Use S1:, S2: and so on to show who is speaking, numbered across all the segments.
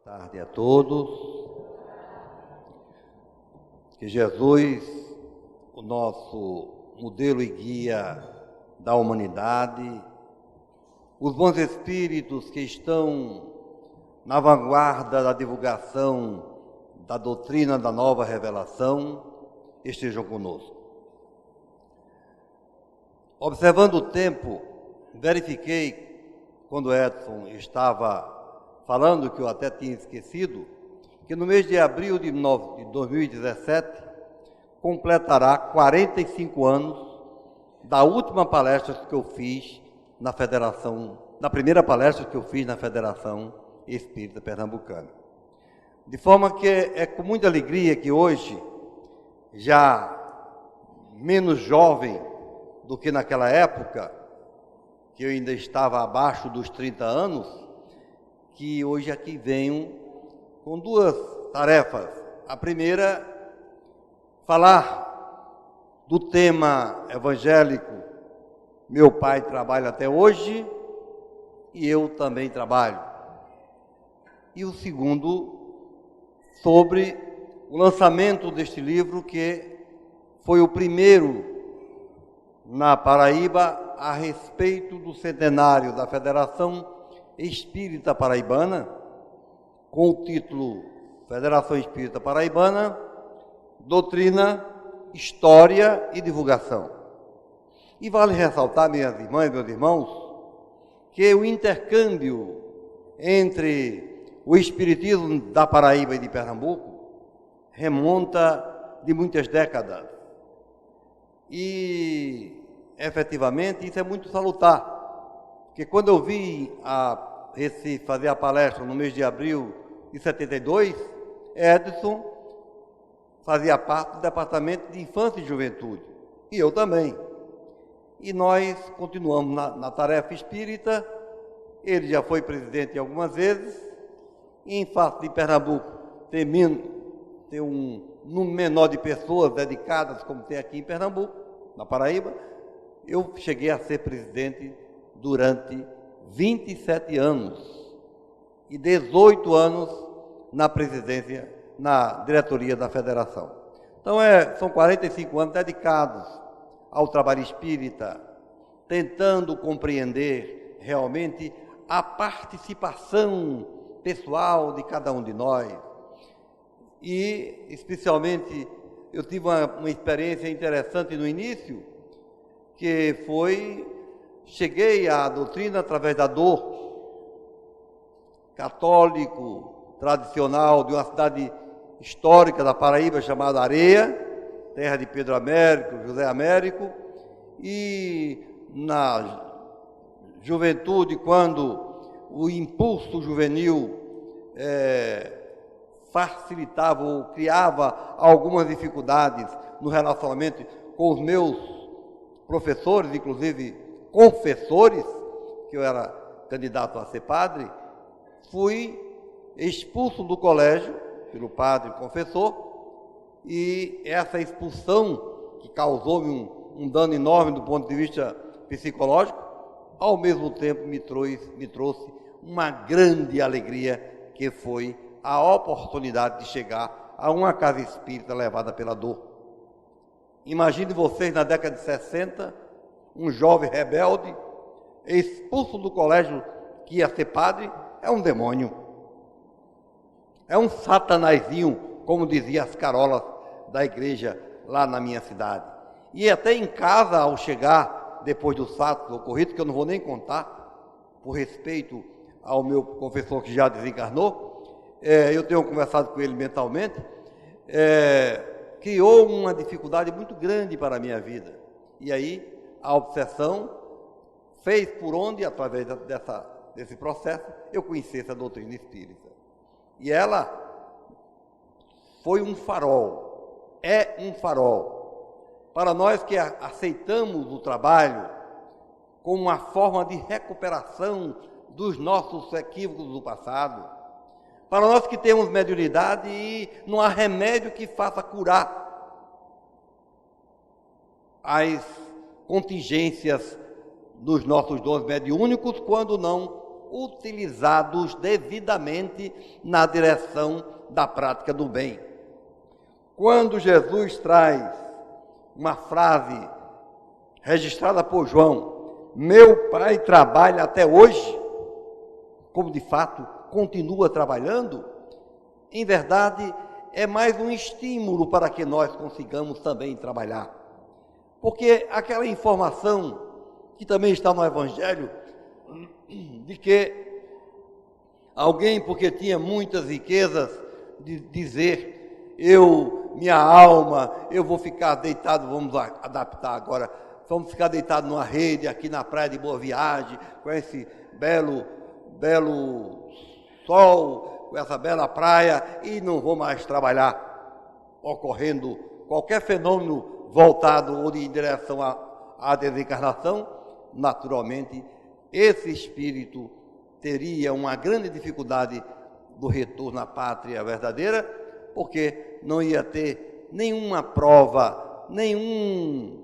S1: tarde a todos. Que Jesus, o nosso modelo e guia da humanidade, os bons espíritos que estão na vanguarda da divulgação da doutrina da nova revelação, estejam conosco. Observando o tempo, verifiquei, quando Edson estava falando, que eu até tinha esquecido, que no mês de abril de 2017, completará 45 anos da última palestra que eu fiz na Federação, na primeira palestra que eu fiz na Federação Espírita Pernambucana. De forma que é com muita alegria que hoje, já menos jovem do que naquela época, que eu ainda estava abaixo dos 30 anos, que hoje aqui venho com duas tarefas. A primeira, falar do tema evangélico. Meu pai trabalha até hoje e eu também trabalho. E o segundo, sobre o lançamento deste livro, que foi o primeiro na Paraíba a respeito do centenário da Federação Espírita Paraibana, com o título Federação Espírita Paraibana, Doutrina, História e Divulgação. E vale ressaltar, minhas irmãs e meus irmãos, que o intercâmbio entre o Espiritismo da Paraíba e de Pernambuco remonta de muitas décadas. E, efetivamente, isso é muito salutar, porque quando eu vim a Recife fazer a palestra no mês de abril de 72, Edson fazia parte do Departamento de Infância e Juventude, e eu também. E nós continuamos na tarefa espírita. Ele já foi presidente algumas vezes, e em face de Pernambuco tem um número menor de pessoas dedicadas, como tem aqui em Pernambuco, na Paraíba. Eu cheguei a ser presidente durante 27 anos e 18 anos na presidência, na diretoria da federação. Então, são 45 anos dedicados ao trabalho espírita, tentando compreender realmente a participação pessoal de cada um de nós. E, especialmente, eu tive uma experiência interessante no início, que foi, cheguei à doutrina através da dor, católico, tradicional, de uma cidade histórica da Paraíba chamada Areia, terra de Pedro Américo, José Américo, e na juventude, quando o impulso juvenil facilitava ou criava algumas dificuldades no relacionamento com os meus professores, inclusive confessores, que eu era candidato a ser padre, fui expulso do colégio pelo padre confessor, e essa expulsão, que causou-me um dano enorme do ponto de vista psicológico, ao mesmo tempo me trouxe uma grande alegria, que foi a oportunidade de chegar a uma casa espírita levada pela dor. Imagine vocês, na década de 60, um jovem rebelde, expulso do colégio que ia ser padre, é um demônio. É um satanazinho, como diziam as carolas da igreja lá na minha cidade. E até em casa, ao chegar, depois dos fatos ocorridos, que eu não vou nem contar, por respeito ao meu confessor que já desencarnou, eu tenho conversado com ele mentalmente, criou uma dificuldade muito grande para a minha vida. E aí, a obsessão fez por onde, através desse processo, eu conhecesse a doutrina espírita. E ela foi um farol, é um farol, para nós que aceitamos o trabalho como uma forma de recuperação dos nossos equívocos do passado, para nós que temos mediunidade e não há remédio que faça curar as contingências dos nossos dons mediúnicos, quando não utilizados devidamente na direção da prática do bem. Quando Jesus traz uma frase registrada por João, meu Pai trabalha até hoje, como de fato continua trabalhando, em verdade é mais um estímulo para que nós consigamos também trabalhar. Porque aquela informação que também está no Evangelho, de que alguém, porque tinha muitas riquezas, de dizer, minha alma, eu vou ficar deitado, vamos adaptar agora, vamos ficar deitado numa rede aqui na praia de Boa Viagem, com esse belo sol, com essa bela praia, e não vou mais trabalhar, ocorrendo qualquer fenômeno voltado ou em direção à desencarnação. Naturalmente, esse espírito teria uma grande dificuldade do retorno à pátria verdadeira, porque não ia ter nenhuma prova, nenhuma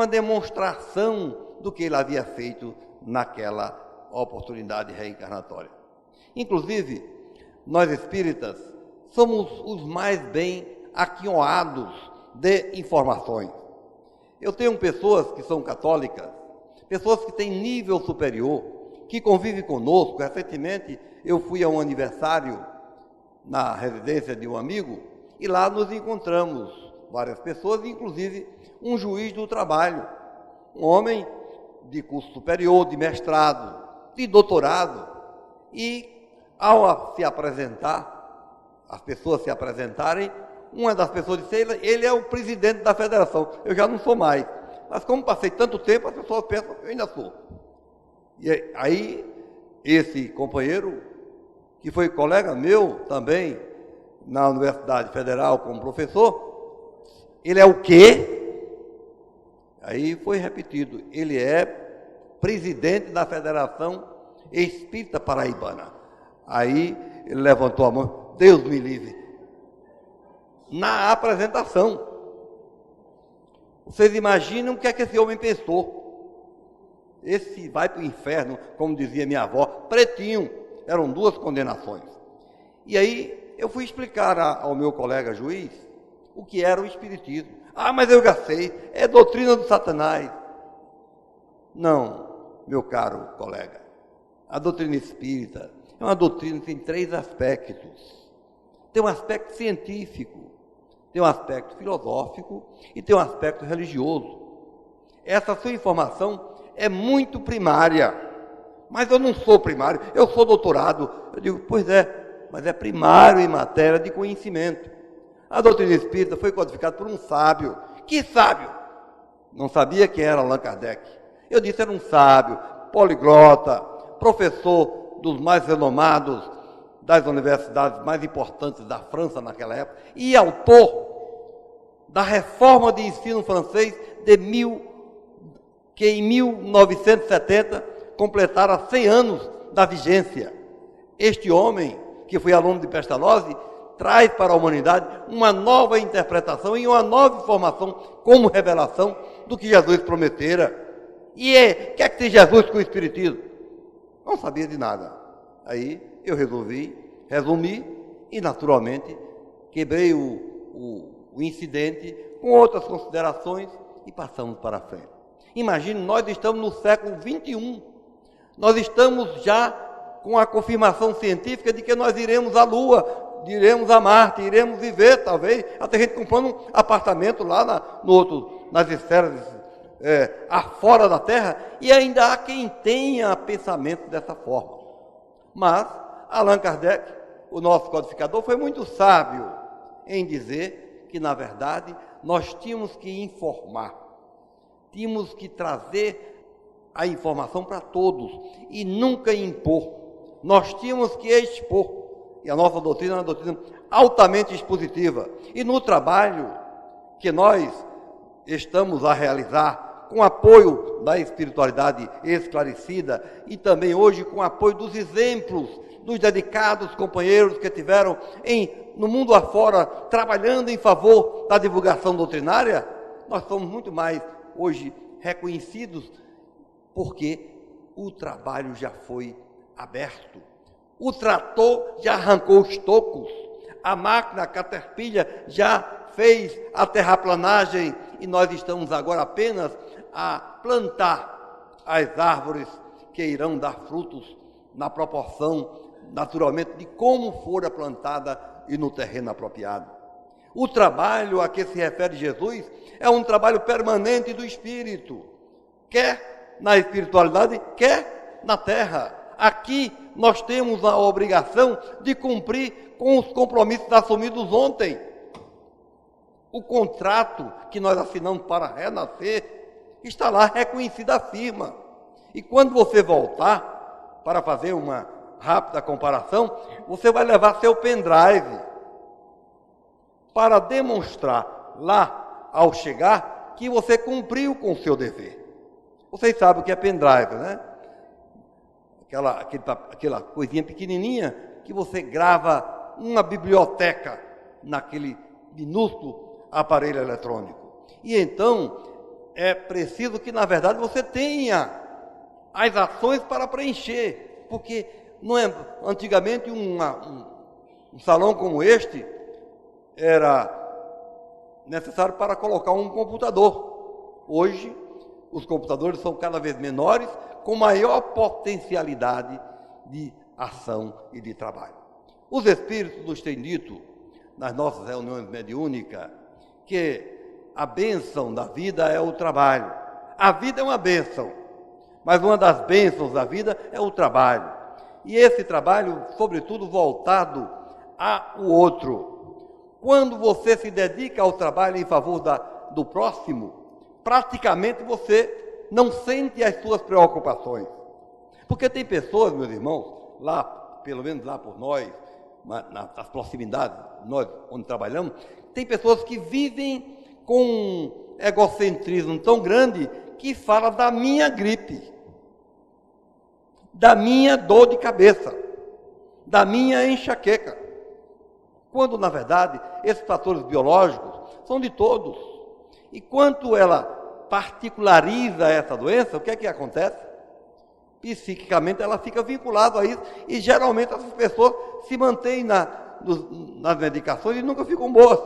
S1: demonstração do que ele havia feito naquela oportunidade reencarnatória. Inclusive, nós espíritas somos os mais bem aquinhoados de informações. Eu tenho pessoas que são católicas, pessoas que têm nível superior, que convivem conosco. Recentemente eu fui a um aniversário na residência de um amigo e lá nos encontramos várias pessoas, inclusive um juiz do trabalho, um homem de curso superior, de mestrado, de doutorado, e ao se apresentar, as pessoas se apresentarem, uma das pessoas disse, ele é o presidente da federação. Eu já não sou mais, mas como passei tanto tempo, as pessoas pensam que eu ainda sou. E aí, esse companheiro, que foi colega meu também, na Universidade Federal como professor, ele é o quê? Aí foi repetido, ele é presidente da Federação Espírita Paraibana. Aí ele levantou a mão, Deus me livre. Na apresentação, vocês imaginam o que é que esse homem pensou? Esse vai para o inferno, como dizia minha avó, pretinho. Eram duas condenações. E aí eu fui explicar ao meu colega juiz o que era o espiritismo. Ah, mas eu já sei, é doutrina do Satanás. Não, meu caro colega, a doutrina espírita é uma doutrina que tem três aspectos. Tem um aspecto científico, tem um aspecto filosófico e tem um aspecto religioso. Essa sua informação é muito primária, mas eu não sou primário, eu sou doutorado. Eu digo, pois é, mas é primário em matéria de conhecimento. A doutrina espírita foi codificada por um sábio. Que sábio? Não sabia quem era Allan Kardec. Eu disse, era um sábio, poliglota, professor dos mais renomados das universidades mais importantes da França naquela época, e autor da reforma de ensino francês que em 1970 completara 100 anos da vigência. Este homem, que foi aluno de Pestalozzi, traz para a humanidade uma nova interpretação e uma nova informação como revelação do que Jesus prometera. E o que é que tem Jesus com o Espiritismo? Não sabia de nada. Aí eu resolvi resumir e, naturalmente, quebrei o incidente com outras considerações e passamos para frente. Imagine, nós estamos no século XXI. Nós estamos já com a confirmação científica de que nós iremos à Lua, iremos a Marte, iremos viver, talvez, até gente comprando um apartamento lá nas esferas afora da Terra, e ainda há quem tenha pensamento dessa forma. Mas Allan Kardec, o nosso codificador, foi muito sábio em dizer que, na verdade, nós tínhamos que informar, tínhamos que trazer a informação para todos e nunca impor. Nós tínhamos que expor. E a nossa doutrina é uma doutrina altamente expositiva. E no trabalho que nós estamos a realizar, com apoio da espiritualidade esclarecida e também hoje com apoio dos exemplos dos dedicados companheiros que tiveram no mundo afora trabalhando em favor da divulgação doutrinária, nós somos muito mais hoje reconhecidos porque o trabalho já foi aberto. O trator já arrancou os tocos. A máquina, a Caterpillar, já fez a terraplanagem e nós estamos agora apenas a plantar as árvores que irão dar frutos na proporção, naturalmente, de como fora plantada e no terreno apropriado. O trabalho a que se refere Jesus é um trabalho permanente do Espírito, quer na espiritualidade, quer na terra. Aqui nós temos a obrigação de cumprir com os compromissos assumidos ontem. O contrato que nós assinamos para renascer está lá reconhecido a firma. E quando você voltar para fazer uma rápida comparação, você vai levar seu pendrive para demonstrar lá, ao chegar, que você cumpriu com o seu dever. Vocês sabem o que é pendrive, né? Aquela coisinha pequenininha que você grava uma biblioteca naquele minúsculo aparelho eletrônico. E então, é preciso que, na verdade, você tenha as ações para preencher, porque não é, antigamente um salão como este era necessário para colocar um computador. Hoje, os computadores são cada vez menores, com maior potencialidade de ação e de trabalho. Os Espíritos nos têm dito, nas nossas reuniões mediúnicas, que a bênção da vida é o trabalho. A vida é uma bênção, mas uma das bênçãos da vida é o trabalho. E esse trabalho, sobretudo, voltado ao outro. Quando você se dedica ao trabalho em favor do próximo, praticamente você não sente as suas preocupações. Porque tem pessoas, meus irmãos, lá, pelo menos lá por nós, nas proximidades, nós onde trabalhamos, tem pessoas que vivem com um egocentrismo tão grande que fala da minha gripe, da minha dor de cabeça, da minha enxaqueca. Quando, na verdade, esses fatores biológicos são de todos. E quanto ela particulariza essa doença, o que é que acontece? Psiquicamente ela fica vinculada a isso e geralmente essas pessoas se mantêm nas medicações e nunca ficam boas,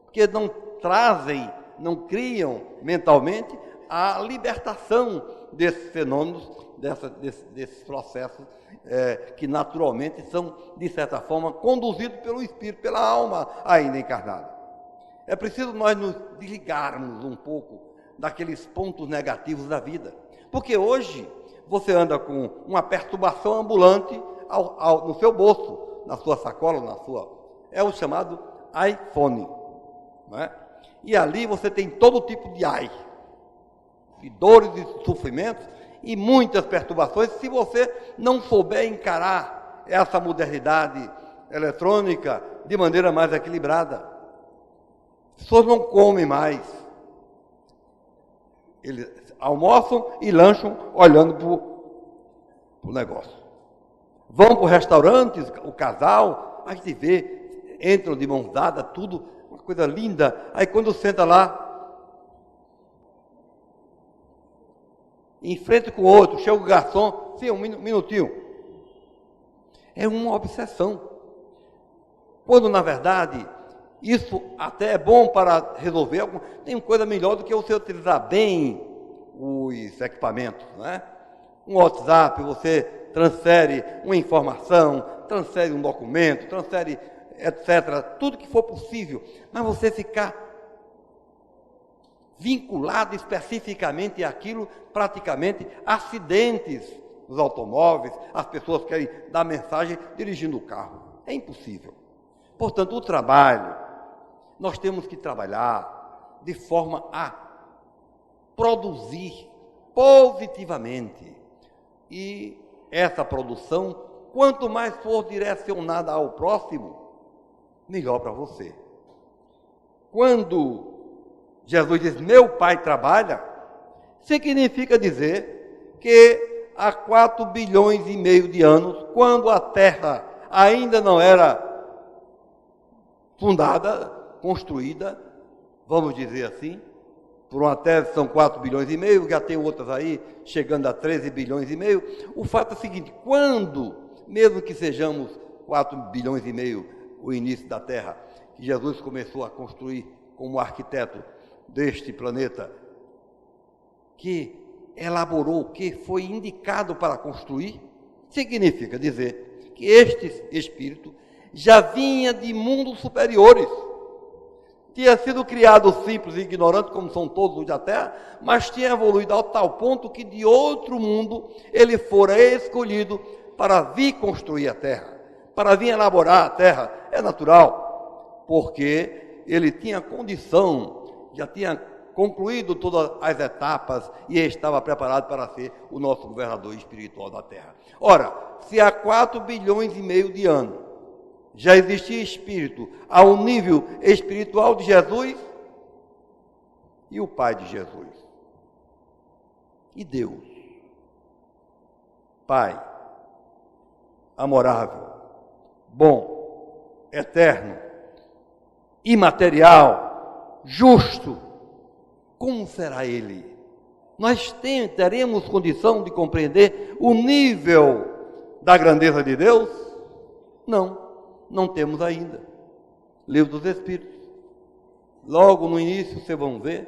S1: porque não trazem, não criam mentalmente a libertação desses fenômenos, desses processos que naturalmente são, de certa forma, conduzidos pelo espírito, pela alma ainda encarnada. É preciso nós nos desligarmos um pouco daqueles pontos negativos da vida, porque hoje você anda com uma perturbação ambulante no seu bolso, na sua sacola, é o chamado iPhone, não é? E ali você tem todo tipo de dores e sofrimentos e muitas perturbações, se você não souber encarar essa modernidade eletrônica de maneira mais equilibrada. As pessoas não comem mais. Eles almoçam e lancham olhando para o negócio. Vão para o restaurante, o casal, a gente vê, entram de mãos dadas, tudo, uma coisa linda. Aí quando senta lá, em frente com o outro, chega o garçom, sim, um minutinho. É uma obsessão. Quando, na verdade, isso até é bom para resolver, tem coisa melhor do que você utilizar bem os equipamentos, né? Um WhatsApp, você transfere uma informação, transfere um documento, transfere, etc., tudo que for possível, mas você ficar vinculado especificamente àquilo, praticamente, acidentes nos automóveis, as pessoas querem dar mensagem dirigindo o carro. É impossível. Portanto, o trabalho, nós temos que trabalhar de forma a produzir positivamente. E essa produção, quanto mais for direcionada ao próximo, melhor para você. Quando Jesus diz, meu Pai trabalha, significa dizer que há 4 bilhões e meio de anos, quando a Terra ainda não era fundada, construída, vamos dizer assim, por uma tese são 4 bilhões e meio, já tem outras aí chegando a 13 bilhões e meio. O fato é o seguinte, quando, mesmo que sejamos 4 bilhões e meio o início da Terra, que Jesus começou a construir como arquiteto deste planeta, que elaborou, que foi indicado para construir, significa dizer que este espírito já vinha de mundos superiores. Tinha sido criado simples e ignorante, como são todos os da Terra, mas tinha evoluído ao tal ponto que de outro mundo ele fora escolhido para vir construir a Terra, para vir elaborar a Terra. É natural, porque ele tinha condição, já tinha concluído todas as etapas e estava preparado para ser o nosso governador espiritual da Terra. Ora, se há 4 bilhões e meio de anos já existia espírito ao nível espiritual de Jesus e o Pai de Jesus. E Deus, Pai, amorável, bom, eterno, imaterial, justo, como será Ele? Nós teremos condição de compreender o nível da grandeza de Deus? Não temos ainda. Livro dos Espíritos. Logo no início, vocês vão ver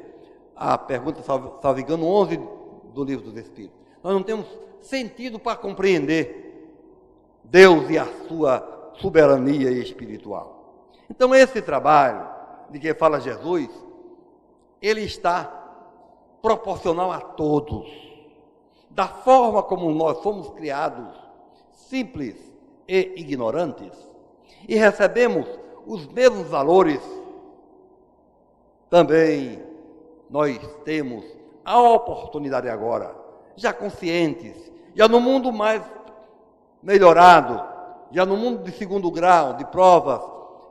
S1: a pergunta, salvo engano, 11 do Livro dos Espíritos. Nós não temos sentido para compreender Deus e a sua soberania espiritual. Então, esse trabalho de que fala Jesus, ele está proporcional a todos. Da forma como nós fomos criados, simples e ignorantes, e recebemos os mesmos valores, também nós temos a oportunidade agora, já conscientes, já no mundo mais melhorado, já no mundo de segundo grau, de provas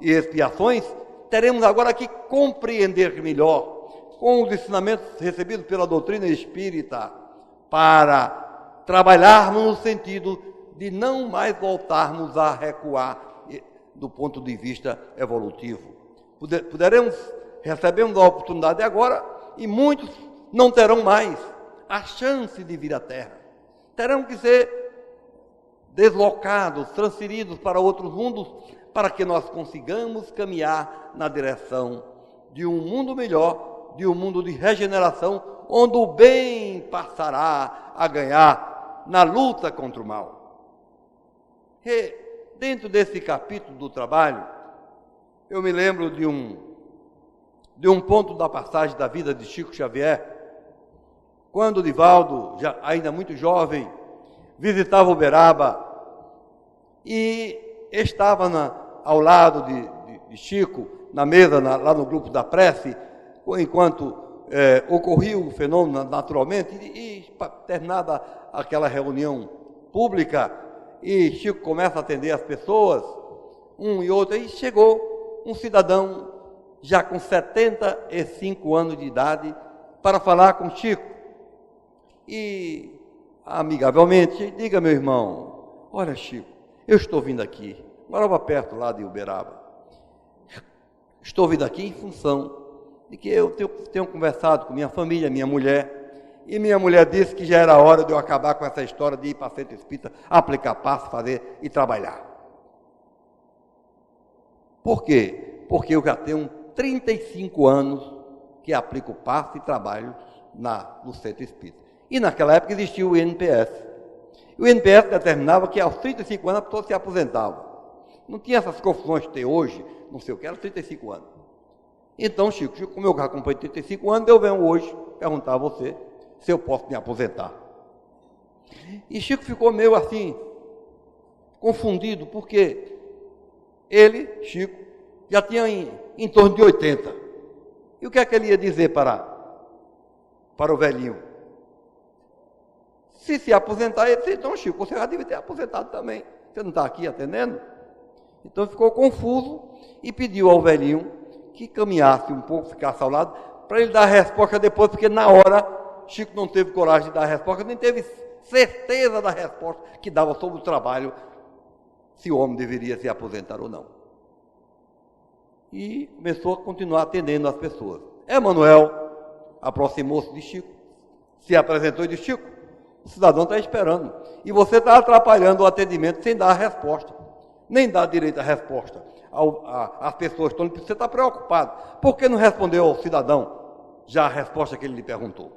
S1: e expiações, teremos agora que compreender melhor, com os ensinamentos recebidos pela doutrina espírita, para trabalharmos no sentido de não mais voltarmos a recuar do ponto de vista evolutivo. Recebemos a oportunidade agora e muitos não terão mais a chance de vir à Terra. Terão que ser deslocados, transferidos para outros mundos, para que nós consigamos caminhar na direção de um mundo melhor, de um mundo de regeneração, onde o bem passará a ganhar na luta contra o mal. E dentro desse capítulo do trabalho, eu me lembro de um ponto da passagem da vida de Chico Xavier, quando Divaldo, já ainda muito jovem, visitava Uberaba e estava ao lado de Chico, na mesa, lá no grupo da prece, enquanto ocorria o fenômeno naturalmente, e terminada aquela reunião pública, e Chico começa a atender as pessoas, um e outro, e chegou um cidadão já com 75 anos de idade para falar com Chico. E, amigavelmente, diga, meu irmão, olha, Chico, eu estou vindo aqui, morava perto lá de Uberaba, estou vindo aqui em função de que eu tenho conversado com minha família, minha mulher, e minha mulher disse que já era hora de eu acabar com essa história de ir para centro espírita, aplicar passe, fazer e trabalhar. Por quê? Porque eu já tenho 35 anos que aplico passe e trabalho no centro espírita. E naquela época existia o INPS. O INPS determinava que aos 35 anos a pessoa se aposentava. Não tinha essas confusões que tem hoje, não sei o que, era 35 anos. Então, Chico, como eu já acompanho 35 anos, eu venho hoje perguntar a você se eu posso me aposentar. E Chico ficou meio assim, confundido, porque ele, Chico, já tinha em torno de 80. E o que é que ele ia dizer para o velhinho? Se aposentar, ele disse, então, Chico, você já deve ter aposentado também. Você não está aqui atendendo? Então ficou confuso e pediu ao velhinho que caminhasse um pouco, ficasse ao lado, para ele dar a resposta depois, porque na hora Chico não teve coragem de dar a resposta, nem teve certeza da resposta que dava sobre o trabalho, se o homem deveria se aposentar ou não. E começou a continuar atendendo as pessoas. Emanuel, aproximou-se de Chico, se apresentou e disse: Chico, o cidadão está esperando. E você está atrapalhando o atendimento sem dar a resposta. Nem dá direito à resposta às pessoas que estão. Você está preocupado. Por que não respondeu ao cidadão já a resposta que ele lhe perguntou?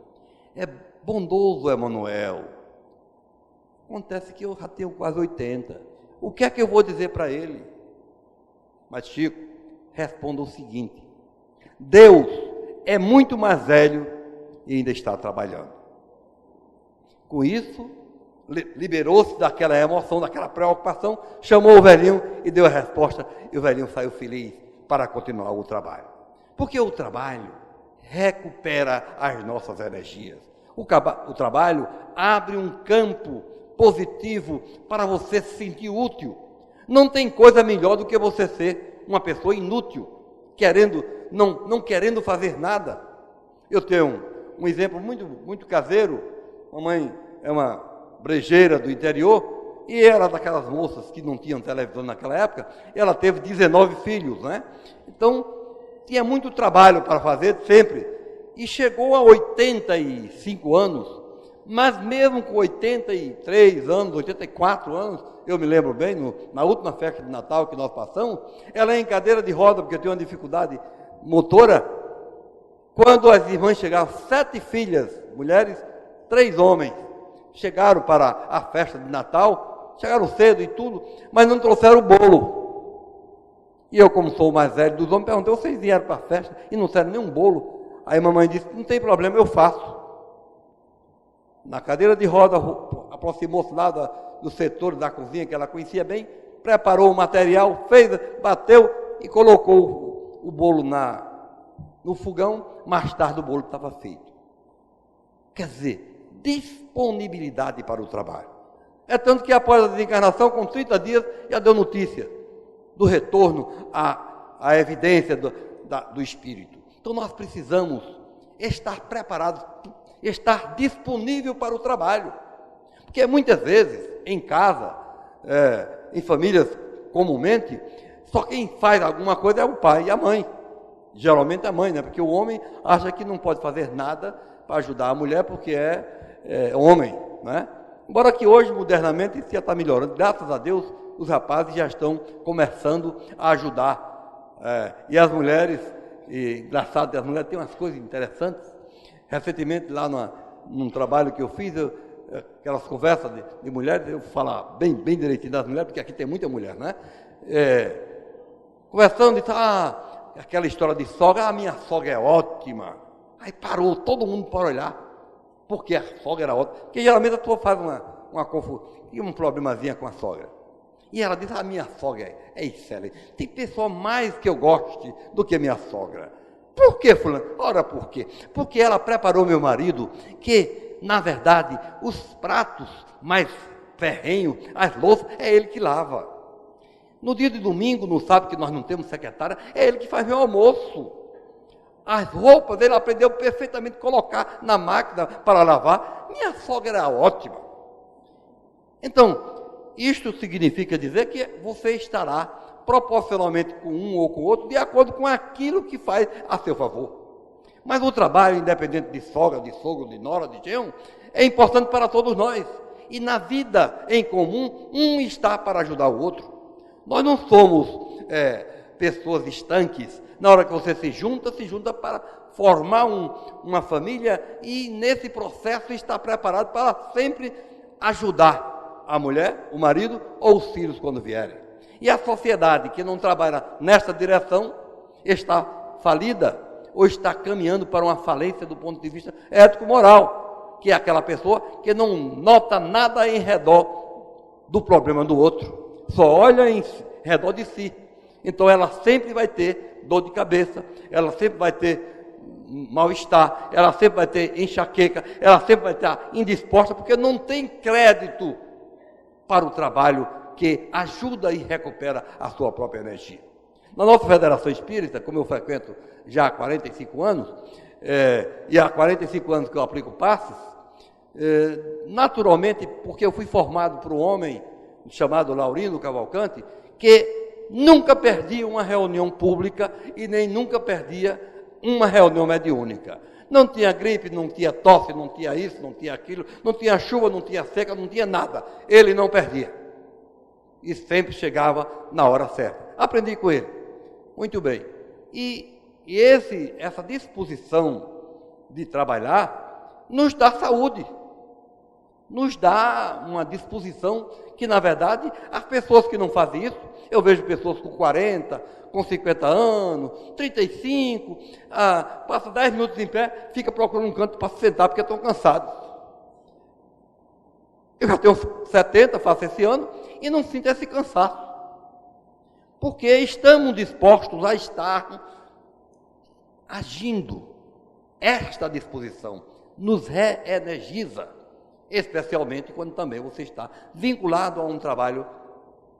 S1: É bondoso, Emanuel. Acontece que eu já tenho quase 80. O que é que eu vou dizer para ele? Mas, Chico, responda o seguinte: Deus é muito mais velho e ainda está trabalhando. Com isso, liberou-se daquela emoção, daquela preocupação, chamou o velhinho e deu a resposta, e o velhinho saiu feliz para continuar o trabalho. Porque o trabalho recupera as nossas energias. O trabalho abre um campo positivo para você se sentir útil. Não tem coisa melhor do que você ser uma pessoa inútil, não querendo fazer nada. Eu tenho um exemplo muito caseiro. Mamãe é uma brejeira do interior e era daquelas moças que não tinham televisão naquela época. Ela teve 19 filhos, né? Então, tinha muito trabalho para fazer sempre. E chegou a 85 anos, mas mesmo com 83 anos, 84 anos, eu me lembro bem, na última festa de Natal que nós passamos, ela é em cadeira de roda, porque tem uma dificuldade motora. Quando as irmãs chegaram, 7 filhas, mulheres, 3 homens, chegaram para a festa de Natal, chegaram cedo e tudo, mas não trouxeram o bolo. E eu, como sou o mais velho dos homens, perguntei: vocês vieram para a festa e não trouxeram nenhum bolo? Aí a mamãe disse: não tem problema, eu faço. Na cadeira de roda, aproximou-se lá do setor da cozinha, que ela conhecia bem, preparou o material, fez, bateu e colocou o bolo no fogão. Mais tarde o bolo estava feito. Quer dizer, disponibilidade para o trabalho. É tanto que após a desencarnação, com 30 dias, já deu notícia do retorno à evidência do espírito. Então nós precisamos estar preparados, estar disponível para o trabalho. Porque muitas vezes, em casa, em famílias comumente, só quem faz alguma coisa é o pai e a mãe. Geralmente a mãe, né? Porque o homem acha que não pode fazer nada para ajudar a mulher porque é homem, né? Embora que hoje, modernamente, isso já está melhorando. Graças a Deus, os rapazes já estão começando a ajudar. E as mulheres, engraçado, as mulheres têm umas coisas interessantes. Recentemente, lá num trabalho que eu fiz, aquelas conversas de mulheres, eu vou falar bem direitinho das mulheres, porque aqui tem muita mulher, né? Conversando, disse: aquela história de sogra, a minha sogra é ótima. Aí parou todo mundo para olhar, porque a sogra era ótima. Porque geralmente a pessoa faz uma confusão, e um problemazinho com a sogra. E ela diz: a minha sogra é excelente. Tem pessoa mais que eu goste do que a minha sogra. Por que, fulano? Ora, por quê? Porque ela preparou meu marido, que, na verdade, os pratos mais ferrenhos, as louças, é ele que lava. No dia de domingo, no sábado, que nós não temos secretária, é ele que faz meu almoço. As roupas, ele aprendeu perfeitamente a colocar na máquina para lavar. Minha sogra era ótima. Então, isto significa dizer que você estará proporcionalmente com um ou com o outro, de acordo com aquilo que faz a seu favor. Mas o trabalho, independente de sogra, de sogro, de nora, de genro, é importante para todos nós. E na vida em comum, um está para ajudar o outro. Nós não somos pessoas estanques. Na hora que você se junta para formar uma família e nesse processo está preparado para sempre ajudar a mulher, o marido ou os filhos quando vierem. E a sociedade que não trabalha nessa direção está falida ou está caminhando para uma falência do ponto de vista ético-moral, que é aquela pessoa que não nota nada em redor do problema do outro, só olha em redor de si. Então ela sempre vai ter dor de cabeça, ela sempre vai ter mal-estar, ela sempre vai ter enxaqueca, ela sempre vai estar indisposta, porque não tem crédito para o trabalho que ajuda e recupera a sua própria energia. Na nossa Federação Espírita, como eu frequento já há 45 anos, e há 45 anos que eu aplico passes, naturalmente, porque eu fui formado por um homem chamado Laurindo Cavalcante, que nunca perdia uma reunião pública e nem nunca perdia uma reunião mediúnica. Não tinha gripe, não tinha tosse, não tinha isso, não tinha aquilo, não tinha chuva, não tinha seca, não tinha nada. Ele não perdia. E sempre chegava na hora certa. Aprendi com ele. Muito bem. E essa disposição de trabalhar nos dá saúde. Nos dá uma disposição que, na verdade, as pessoas que não fazem isso, eu vejo pessoas com 40, com 50 anos, 35, passa 10 minutos em pé, fica procurando um canto para se sentar porque estão cansados. Eu já tenho 70, faço esse ano, e não sinto esse cansaço. Porque estamos dispostos a estar agindo. Esta disposição nos reenergiza, especialmente quando também você está vinculado a um trabalho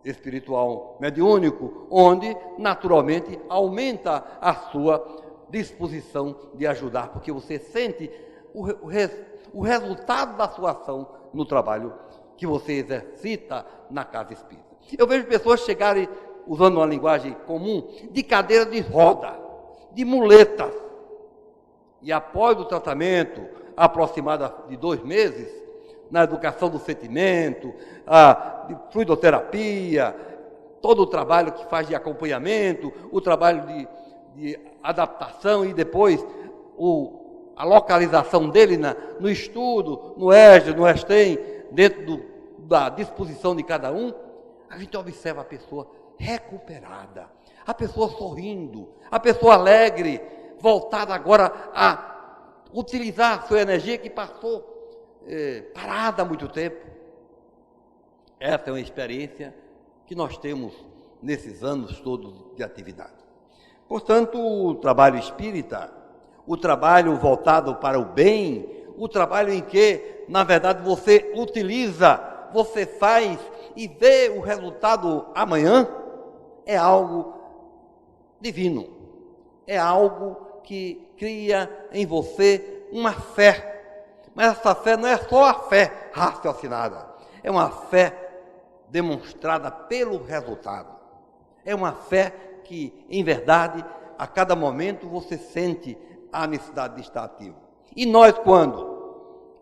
S1: espiritual mediúnico, onde naturalmente aumenta a sua disposição de ajudar, porque você sente o resultado da sua ação no trabalho que você exercita na casa espírita. Eu vejo pessoas chegarem, usando uma linguagem comum, de cadeira de roda, de muletas, e após o tratamento, aproximado de 2 meses, na educação do sentimento, de fluidoterapia, todo o trabalho que faz de acompanhamento, o trabalho de adaptação e depois a localização dele no estudo, no EJA, no ESTEM, dentro da disposição de cada um, a gente observa a pessoa recuperada, a pessoa sorrindo, a pessoa alegre, voltada agora a utilizar a sua energia que passou parada há muito tempo. Essa é uma experiência que nós temos nesses anos todos de atividade. Portanto, o trabalho espírita, o trabalho voltado para o bem, o trabalho em que, na verdade, você utiliza, você faz e vê o resultado amanhã, é algo divino, é algo que cria em você uma fé. Mas essa fé não é só a fé raciocinada, é uma fé demonstrada pelo resultado. É uma fé que, em verdade, a cada momento você sente a necessidade de estar ativo. E nós, quando,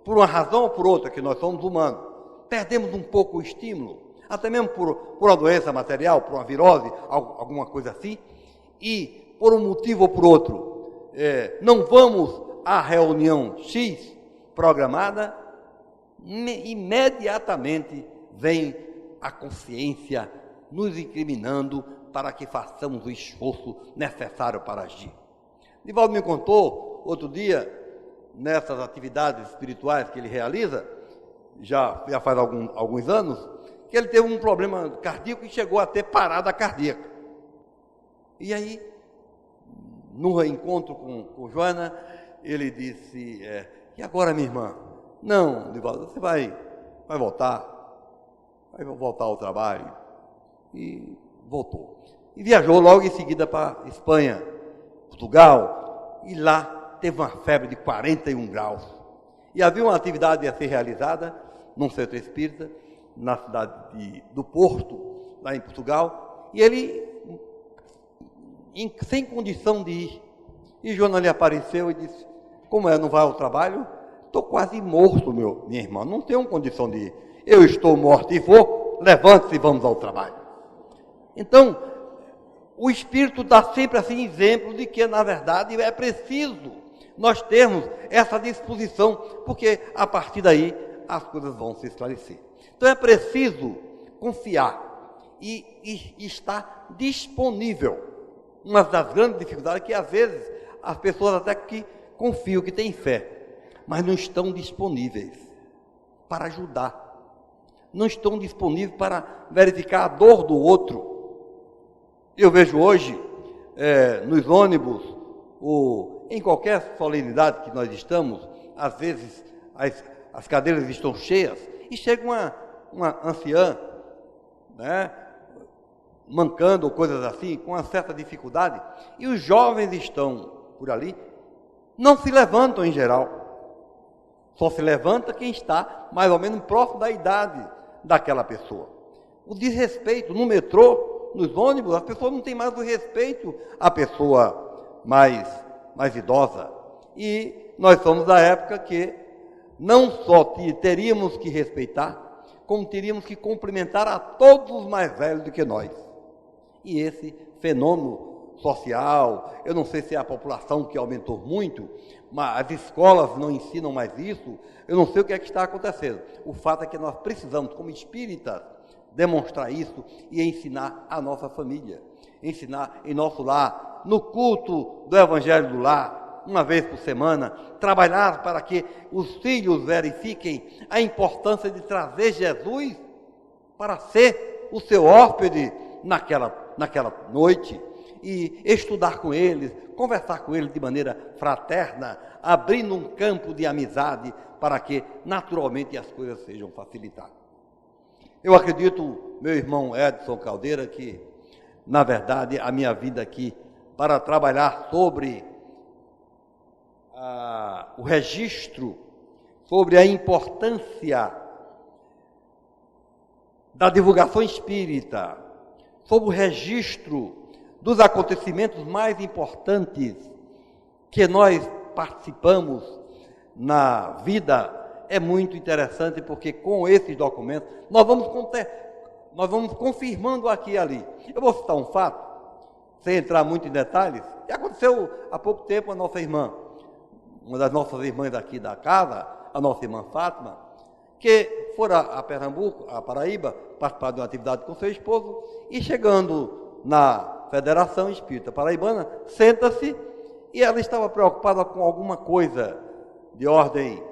S1: por uma razão ou por outra, que nós somos humanos, perdemos um pouco o estímulo, até mesmo por uma doença material, por uma virose, alguma coisa assim, e por um motivo ou por outro, não vamos à reunião X programada, imediatamente vem a consciência nos incriminando para que façamos o esforço necessário para agir. Divaldo me contou, outro dia, nessas atividades espirituais que ele realiza, já faz alguns anos, que ele teve um problema cardíaco e chegou a ter parada cardíaca. E aí, no reencontro com Joana, ele disse, e agora, minha irmã? Não, Divaldo, você vai voltar ao trabalho. E voltou. E viajou logo em seguida para Espanha, Portugal, e lá teve uma febre de 41 graus. E havia uma atividade a ser realizada num centro espírita, na cidade do Porto, lá em Portugal, e ele, sem condição de ir. E Joana lhe apareceu e disse, como não vai ao trabalho? Estou quase morto, minha irmã, não tenho condição de ir. Eu estou morto e vou, levante-se e vamos ao trabalho. Então, o Espírito dá sempre assim exemplo de que, na verdade, é preciso nós termos essa disposição, porque a partir daí as coisas vão se esclarecer. Então é preciso confiar e estar disponível. Uma das grandes dificuldades é que, às vezes, as pessoas até que confiam, que têm fé, mas não estão disponíveis para ajudar. Não estão disponíveis para verificar a dor do outro. Eu vejo hoje, nos ônibus, em qualquer solenidade que nós estamos, às vezes as cadeiras estão cheias, e chega uma anciã, né, mancando ou coisas assim, com uma certa dificuldade, e os jovens estão por ali, não se levantam em geral. Só se levanta quem está mais ou menos próximo da idade daquela pessoa. O desrespeito no metrô, nos ônibus, as pessoas não têm mais o respeito à pessoa mais idosa. E nós somos da época que não só teríamos que respeitar, como teríamos que cumprimentar a todos os mais velhos do que nós. E esse fenômeno social, eu não sei se é a população que aumentou muito, mas as escolas não ensinam mais isso, eu não sei o que é que está acontecendo. O fato é que nós precisamos, como espíritas, demonstrar isso e ensinar a nossa família, ensinar em nosso lar, no culto do Evangelho do Lar, uma vez por semana, trabalhar para que os filhos verifiquem a importância de trazer Jesus para ser o seu hóspede naquela noite, e estudar com eles, conversar com eles de maneira fraterna, abrindo um campo de amizade para que naturalmente as coisas sejam facilitadas. Eu acredito, meu irmão Edson Caldeira, que na verdade a minha vida aqui para trabalhar sobre o registro, sobre a importância da divulgação espírita, sobre o registro dos acontecimentos mais importantes que nós participamos na vida, é muito interessante, porque com esses documentos nós vamos confirmando aqui e ali. Eu vou citar um fato, sem entrar muito em detalhes, que aconteceu há pouco tempo a nossa irmã, uma das nossas irmãs aqui da casa, a nossa irmã Fátima, que fora a Pernambuco, a Paraíba, participar de uma atividade com seu esposo, e chegando na Federação Espírita Paraibana, senta-se, e ela estava preocupada com alguma coisa de ordem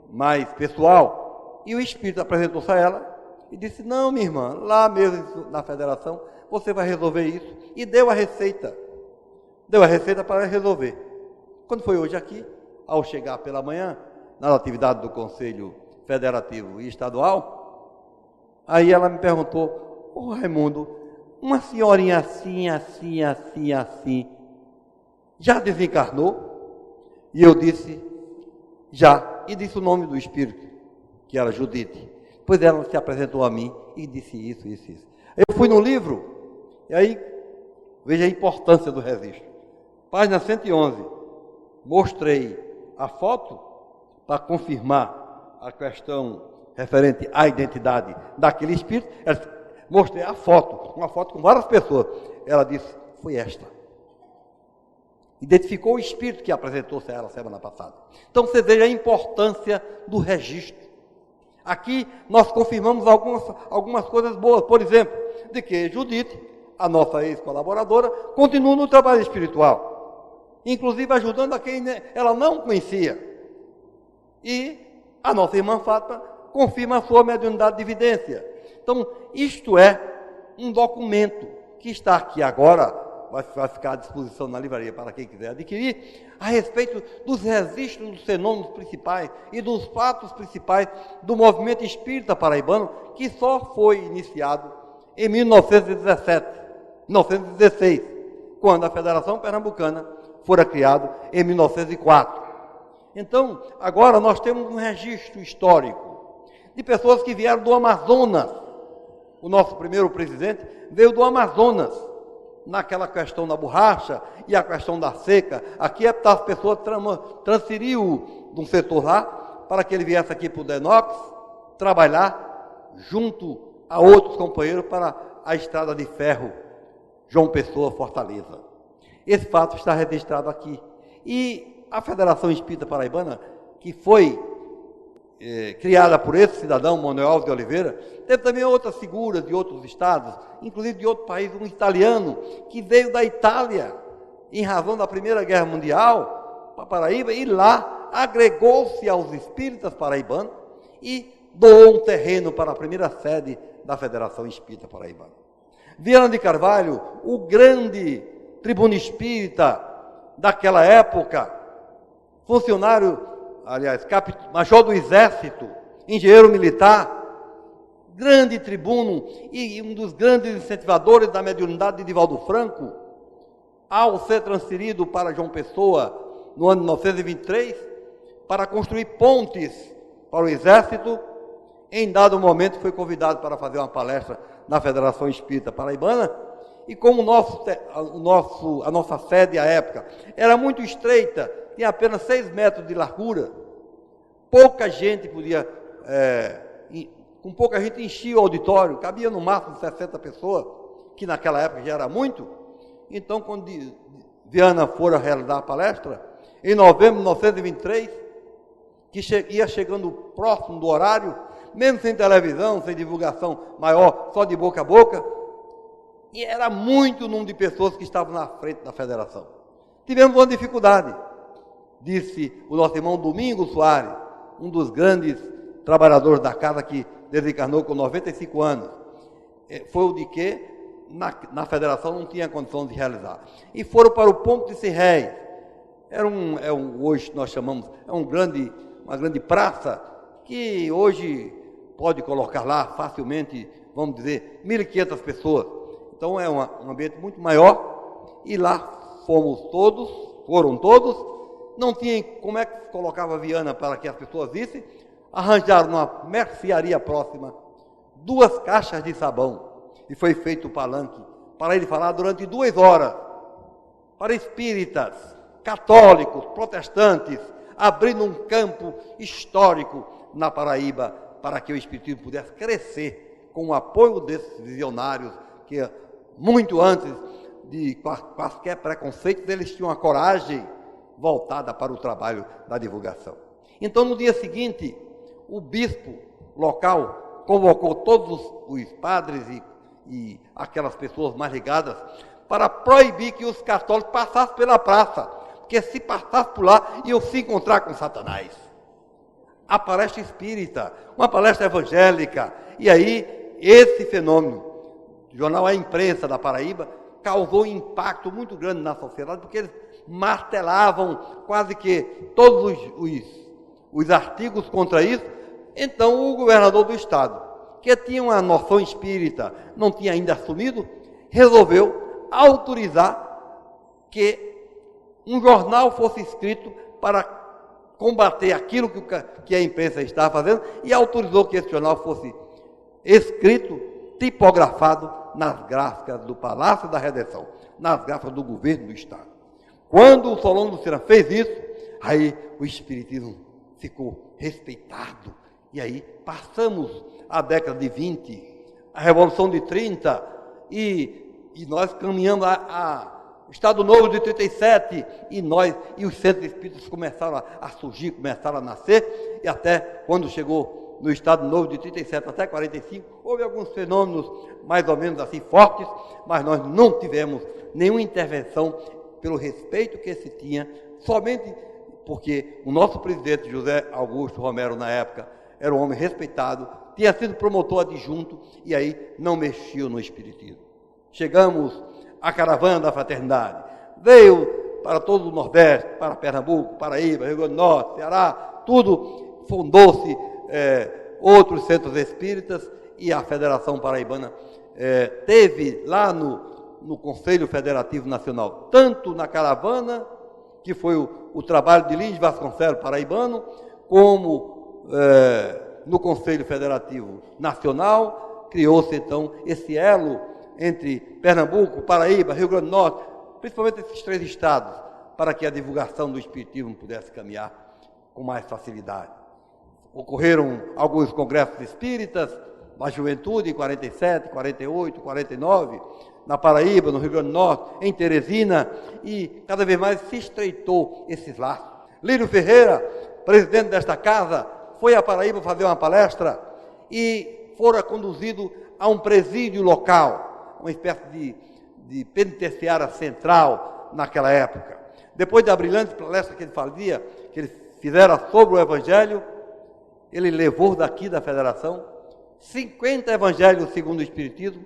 S1: mais pessoal, e o Espírito apresentou-se a ela e disse: não, minha irmã, lá mesmo na Federação, você vai resolver isso, e deu a receita para resolver. Quando foi hoje aqui, ao chegar pela manhã, na atividade do Conselho Federativo e Estadual, aí ela me perguntou: ô Raimundo, uma senhorinha assim, já desencarnou? E eu disse: já, e disse o nome do espírito, que era Judite. Pois ela se apresentou a mim e disse isso. Eu fui no livro, e aí, veja a importância do registro. Página 111, mostrei a foto para confirmar a questão referente à identidade daquele espírito. Mostrei a foto, uma foto com várias pessoas. Ela disse: foi esta. Identificou o espírito que apresentou-se a ela semana passada. Então você veja a importância do registro. Aqui nós confirmamos algumas coisas boas, por exemplo, de que Judite, a nossa ex-colaboradora, continua no trabalho espiritual, inclusive ajudando a quem ela não conhecia. E a nossa irmã Fátima confirma a sua mediunidade de evidência. Então, isto é um documento que está aqui agora, vai ficar à disposição na livraria para quem quiser adquirir, a respeito dos registros dos fenômenos principais e dos fatos principais do movimento espírita paraibano, que só foi iniciado em 1916, quando a Federação Pernambucana fora criada em 1904. Então, agora nós temos um registro histórico de pessoas que vieram do Amazonas. O nosso primeiro presidente veio do Amazonas, naquela questão da borracha e a questão da seca. Aqui as pessoas transferiu de um setor lá para que ele viesse aqui para o Denox trabalhar junto a outros companheiros para a estrada de ferro João Pessoa, Fortaleza. Esse fato está registrado aqui. E a Federação Espírita Paraibana, que foi criada por esse cidadão, Manuel Alves de Oliveira, teve também outras figuras de outros estados, inclusive de outro país, um italiano, que veio da Itália, em razão da Primeira Guerra Mundial, para Paraíba, e lá agregou-se aos espíritas paraibanos e doou um terreno para a primeira sede da Federação Espírita Paraibana. Viana de Carvalho, o grande tribuno espírita daquela época, funcionário, aliás, major do Exército, engenheiro militar, grande tribuno e um dos grandes incentivadores da mediunidade de Divaldo Franco, ao ser transferido para João Pessoa no ano de 1923, para construir pontes para o Exército, em dado momento foi convidado para fazer uma palestra na Federação Espírita Paraibana, e como a nossa sede à época era muito estreita, tinha apenas 6 metros de largura. Pouca gente podia, com pouca gente enchia o auditório, cabia no máximo 60 pessoas, que naquela época já era muito. Então, quando Viana fora realizar a palestra, em novembro de 1923, que ia chegando próximo do horário, mesmo sem televisão, sem divulgação maior, só de boca a boca, e era muito o número de pessoas que estavam na frente da federação. Tivemos uma dificuldade, disse o nosso irmão Domingos Soares, um dos grandes trabalhadores da casa que desencarnou com 95 anos. Foi o de que na federação não tinha condição de realizar. E foram para o Ponto de Serréis. Hoje nós chamamos, uma grande praça, que hoje pode colocar lá facilmente, vamos dizer, 1.500 pessoas. Então é um ambiente muito maior, e lá foram todos, não tinha como é que colocava Viana para que as pessoas vissem, arranjaram numa mercearia próxima 2 caixas de sabão, e foi feito o palanque para ele falar durante 2 horas, para espíritas, católicos, protestantes, abrindo um campo histórico na Paraíba, para que o espiritismo pudesse crescer com o apoio desses visionários, que muito antes de quaisquer preconceitos, eles tinham a coragem voltada para o trabalho da divulgação. Então, no dia seguinte, o bispo local convocou todos os padres e aquelas pessoas mais ligadas para proibir que os católicos passassem pela praça, porque se passassem por lá, iam se encontrar com Satanás. A palestra espírita, uma palestra evangélica, e aí esse fenômeno, o jornal A Imprensa da Paraíba, causou um impacto muito grande na sociedade, porque eles martelavam quase que todos os artigos contra isso. Então o governador do estado, que tinha uma noção espírita, não tinha ainda assumido, resolveu autorizar que um jornal fosse escrito para combater aquilo que a imprensa estava fazendo, e autorizou que esse jornal fosse escrito, tipografado nas gráficas do Palácio da Redenção, nas gráficas do governo do estado. Quando o Solon Lucena fez isso, aí o espiritismo ficou respeitado. E aí passamos a década de 20, a Revolução de 30, e nós caminhamos a Estado Novo de 37, e os centros espíritas começaram a surgir, começaram a nascer, e até quando chegou no Estado Novo de 37 até 45, houve alguns fenômenos mais ou menos assim fortes, mas nós não tivemos nenhuma intervenção pelo respeito que se tinha, somente porque o nosso presidente José Augusto Romero, na época, era um homem respeitado, tinha sido promotor adjunto, e aí não mexia no espiritismo. Chegamos à caravana da fraternidade, veio para todo o Nordeste, para Pernambuco, Paraíba, Rio Grande do Norte, Ceará, tudo, fundou-se outros centros espíritas, e a Federação Paraibana teve lá no Conselho Federativo Nacional, tanto na caravana, que foi o trabalho de Lins Vasconcelos, paraibano, como no Conselho Federativo Nacional, criou-se então esse elo entre Pernambuco, Paraíba, Rio Grande do Norte, principalmente esses 3 estados, para que a divulgação do espiritismo pudesse caminhar com mais facilidade. Ocorreram alguns congressos espíritas, na juventude, em 47, 48, 49, na Paraíba, no Rio Grande do Norte, em Teresina, e cada vez mais se estreitou esses laços. Lírio Ferreira, presidente desta casa, foi à Paraíba fazer uma palestra e fora conduzido a um presídio local, uma espécie de penitenciária central naquela época. Depois da brilhante palestra que ele fazia, que ele fizera sobre o Evangelho, ele levou daqui da Federação 50 evangelhos segundo o Espiritismo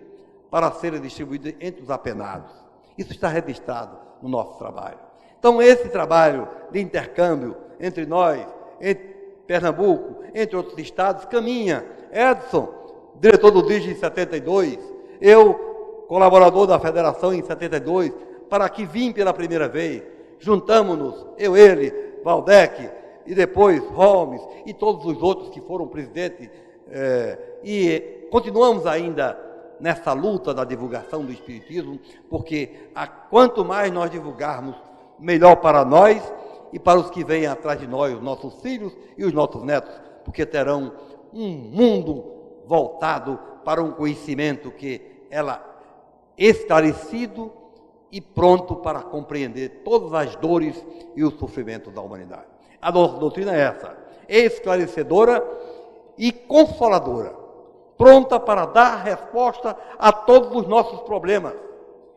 S1: para serem distribuídos entre os apenados. Isso está registrado no nosso trabalho. Então, esse trabalho de intercâmbio entre nós, entre Pernambuco, entre outros estados, caminha. Edson, diretor do DIG em 72, eu, colaborador da Federação em 72, para aqui vim pela primeira vez, juntamos-nos, ele, Valdec, e depois Holmes, e todos os outros que foram presidentes, e continuamos ainda nessa luta da divulgação do Espiritismo, porque quanto mais nós divulgarmos, melhor para nós, e para os que vêm atrás de nós, os nossos filhos e os nossos netos, porque terão um mundo voltado para um conhecimento que ela esclarecido e pronto para compreender todas as dores e os sofrimentos da humanidade. A nossa doutrina é essa, esclarecedora e consoladora, pronta para dar resposta a todos os nossos problemas,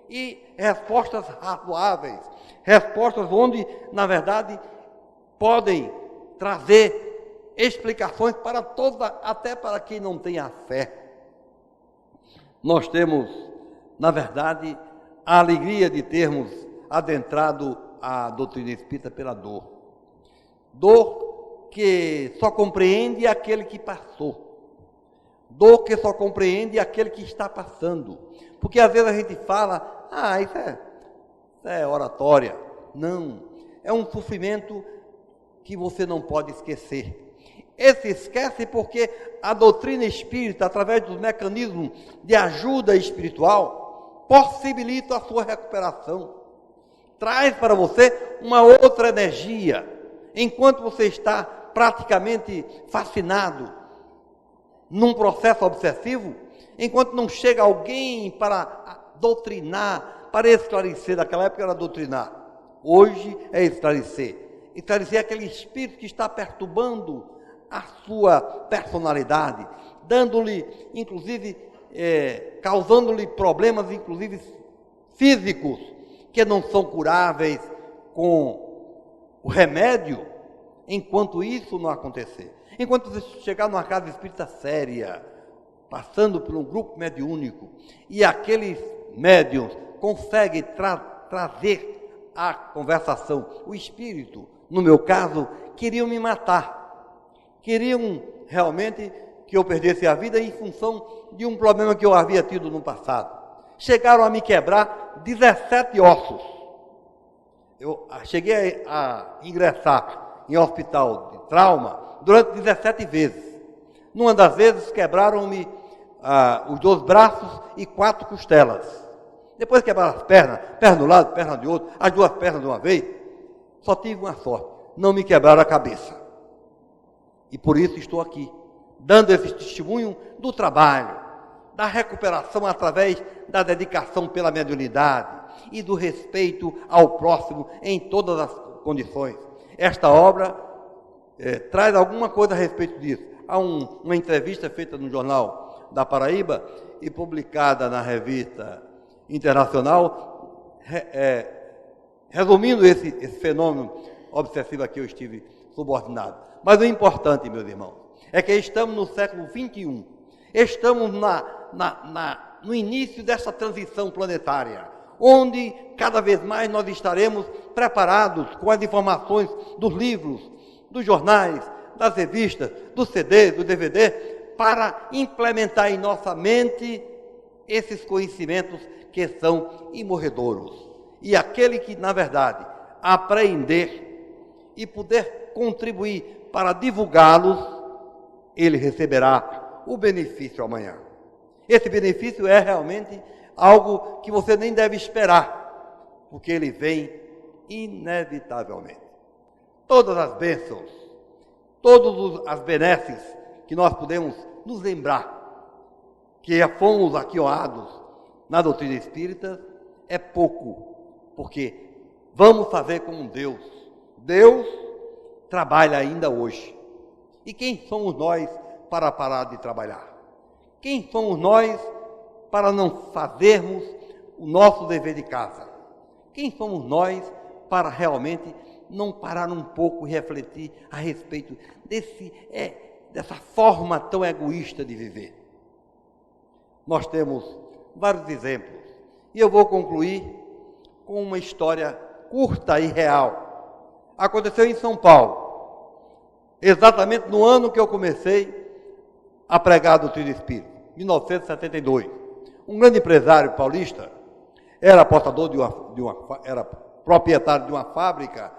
S1: e respostas razoáveis, respostas onde, na verdade, podem trazer explicações para todos, até para quem não tenha fé. Nós temos, na verdade, a alegria de termos adentrado a doutrina espírita pela dor. Dor que só compreende aquele que passou. Dor que só compreende aquele que está passando. Porque às vezes a gente fala, isso é oratória. Não, é um sofrimento que você não pode esquecer. Esse esquece porque a doutrina espírita, através dos mecanismos de ajuda espiritual, possibilita a sua recuperação. Traz para você uma outra energia. Enquanto você está praticamente fascinado num processo obsessivo, enquanto não chega alguém para doutrinar, para esclarecer, naquela época era doutrinar, hoje é esclarecer. Esclarecer aquele espírito que está perturbando a sua personalidade, dando-lhe, inclusive, causando-lhe problemas, inclusive físicos, que não são curáveis com o remédio, enquanto isso não acontecer. Enquanto você chegar numa casa espírita séria, passando por um grupo mediúnico, e aqueles médiuns conseguem trazer a conversação, o espírito, no meu caso, queriam me matar. Queriam realmente que eu perdesse a vida em função de um problema que eu havia tido no passado. Chegaram a me quebrar 17 ossos. Eu cheguei a ingressar em hospital de trauma durante 17 vezes. Numa das vezes quebraram-me os 2 braços e 4 costelas. Depois quebraram as pernas, perna de um lado, perna de outro, as 2 pernas de uma vez. Só tive uma sorte, não me quebraram a cabeça. E por isso estou aqui, dando esse testemunho do trabalho, da recuperação através da dedicação pela mediunidade e do respeito ao próximo em todas as condições. Esta obra traz alguma coisa a respeito disso. Há uma entrevista feita no Jornal da Paraíba e publicada na Revista Internacional, resumindo esse fenômeno obsessivo a que eu estive subordinado. Mas o importante, meus irmãos, é que estamos no século XXI, estamos no início dessa transição planetária, onde cada vez mais nós estaremos preparados com as informações dos livros, dos jornais, das revistas, dos CDs, do DVD, para implementar em nossa mente esses conhecimentos que são imorredouros. E aquele que, na verdade, aprender e puder contribuir para divulgá-los, ele receberá o benefício amanhã. Esse benefício é realmente algo que você nem deve esperar, porque ele vem inevitavelmente. Todas as bênçãos, todas as benesses que nós podemos nos lembrar, que fomos aqui honrados na doutrina espírita, é pouco, porque vamos fazer como Deus. Deus trabalha ainda hoje. E quem somos nós para parar de trabalhar? Quem somos nós para não fazermos o nosso dever de casa? Quem somos nós para realmente não parar um pouco e refletir a respeito dessa forma tão egoísta de viver? Nós temos vários exemplos. E eu vou concluir com uma história curta e real. Aconteceu em São Paulo, exatamente no ano que eu comecei a pregar a doutrina espírita, 1972. Um grande empresário paulista, era portador era proprietário de uma fábrica,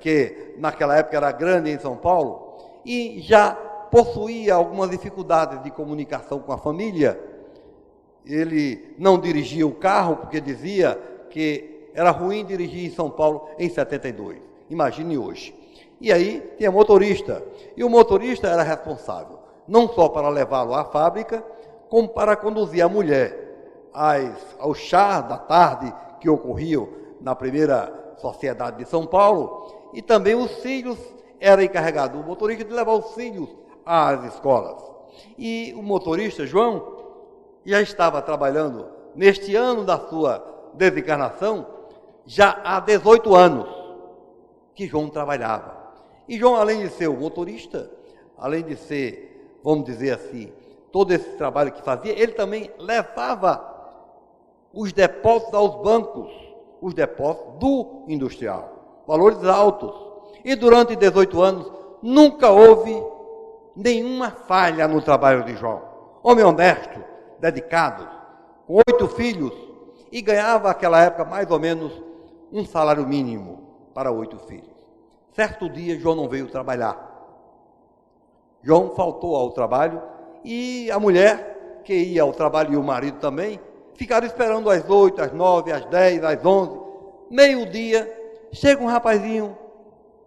S1: que naquela época era grande em São Paulo, e já possuía algumas dificuldades de comunicação com a família. Ele não dirigia o carro, porque dizia que era ruim dirigir em São Paulo em 72. imagine hoje. E aí tinha motorista, e o motorista era responsável, não só para levá-lo à fábrica, como para conduzir a mulher aos chás da tarde que ocorriam na primeira sociedade de São Paulo, e também os filhos, era encarregado o motorista de levar os filhos às escolas. E o motorista, João, já estava trabalhando neste ano da sua desencarnação, já há 18 anos que João trabalhava. E João, além de ser o motorista, além de ser, vamos dizer assim, todo esse trabalho que fazia, ele também levava os depósitos aos bancos, os depósitos do industrial, valores altos. E durante 18 anos, nunca houve nenhuma falha no trabalho de João. Homem honesto, dedicado, com 8 filhos, e ganhava naquela época mais ou menos um salário mínimo para 8 filhos. Certo dia, João não veio trabalhar. João faltou ao trabalho e a mulher que ia ao trabalho e o marido também, ficaram esperando às 8, às 9, às 10, às 11, meio-dia, chega um rapazinho,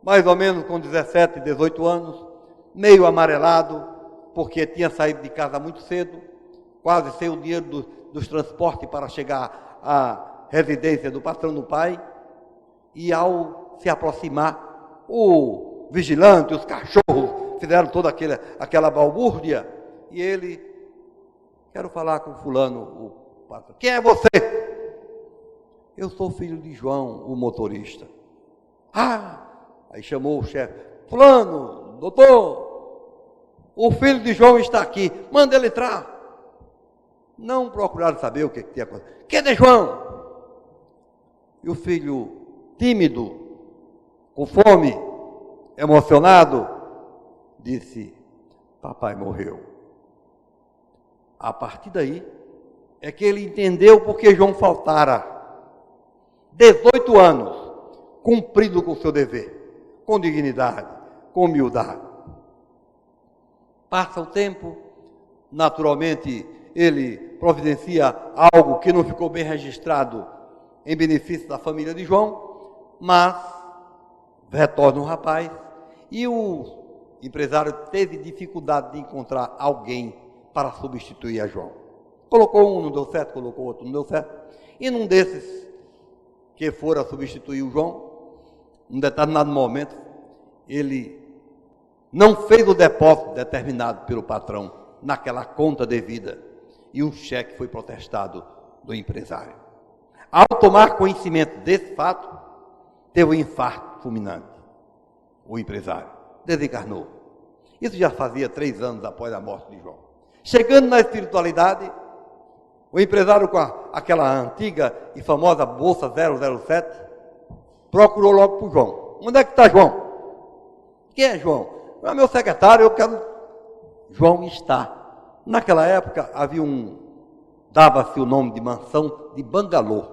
S1: mais ou menos com 17, 18 anos, meio amarelado, porque tinha saído de casa muito cedo, quase sem o dinheiro dos transportes para chegar à residência do patrão do pai, e ao se aproximar, o vigilante, os cachorros, fizeram toda aquela balbúrdia, e ele, quero falar com fulano, o patrão. Quem é você? Eu sou filho de João, o motorista. Aí chamou o chefe, fulano, doutor, o filho de João está aqui, manda ele entrar. Não procuraram saber o que tinha acontecido. Quem é João? E o filho, tímido, com fome, emocionado, disse, papai morreu. A partir daí, é que ele entendeu porque João faltara 18 anos, cumprido com o seu dever, com dignidade, com humildade. Passa o tempo, naturalmente, ele providencia algo que não ficou bem registrado em benefício da família de João, mas retorna o rapaz e o empresário teve dificuldade de encontrar alguém para substituir a João. Colocou um, não deu certo, colocou outro, não deu certo. E num desses que fora substituir o João, num determinado momento, ele não fez o depósito determinado pelo patrão naquela conta devida e um cheque foi protestado do empresário. Ao tomar conhecimento desse fato, teve um infarto fulminante. O empresário desencarnou. Isso já fazia 3 anos após a morte de João. Chegando na espiritualidade, o empresário com aquela antiga e famosa bolsa 007, procurou logo por João. Onde é que está João? Quem é João? É meu secretário, eu quero... João está. Naquela época havia dava-se o nome de mansão de Bangalô.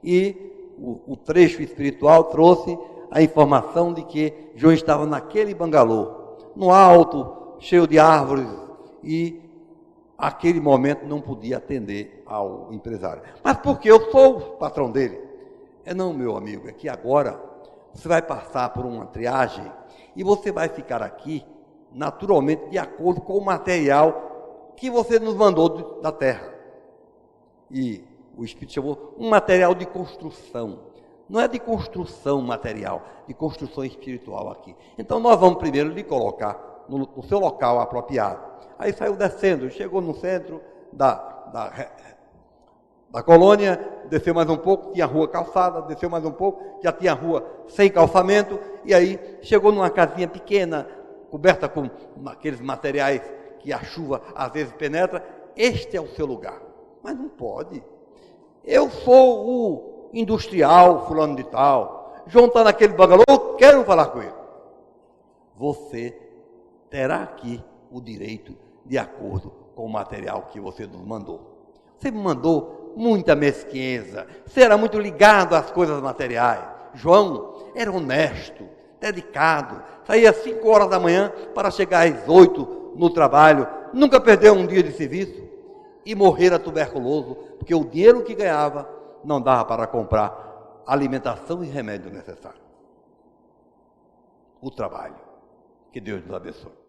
S1: E o trecho espiritual trouxe a informação de que João estava naquele bangalô, no alto, cheio de árvores, e aquele momento não podia atender ao empresário. Mas porque eu sou o patrão dele? Não, meu amigo, é que agora você vai passar por uma triagem e você vai ficar aqui, naturalmente, de acordo com o material que você nos mandou da terra. E o Espírito chamou um material de construção. Não é de construção material, de construção espiritual aqui. Então nós vamos primeiro lhe colocar no seu local apropriado. Aí saiu descendo, chegou no centro da colônia, desceu mais um pouco, tinha rua calçada, desceu mais um pouco, já tinha rua sem calçamento, e aí chegou numa casinha pequena, coberta com aqueles materiais que a chuva às vezes penetra. Este é o seu lugar. Mas não pode. Eu sou o industrial fulano de tal, João está naquele bangalô, eu quero falar com ele. Você terá aqui o direito de acordo com o material que você nos mandou. Você me mandou muita mesquinhez, você era muito ligado às coisas materiais. João era honesto, dedicado, saía às 5 horas da manhã para chegar às 8 no trabalho, nunca perdeu um dia de serviço e morrera tuberculoso, porque o dinheiro que ganhava não dava para comprar alimentação e remédio necessário. o trabalho. Que Deus nos abençoe.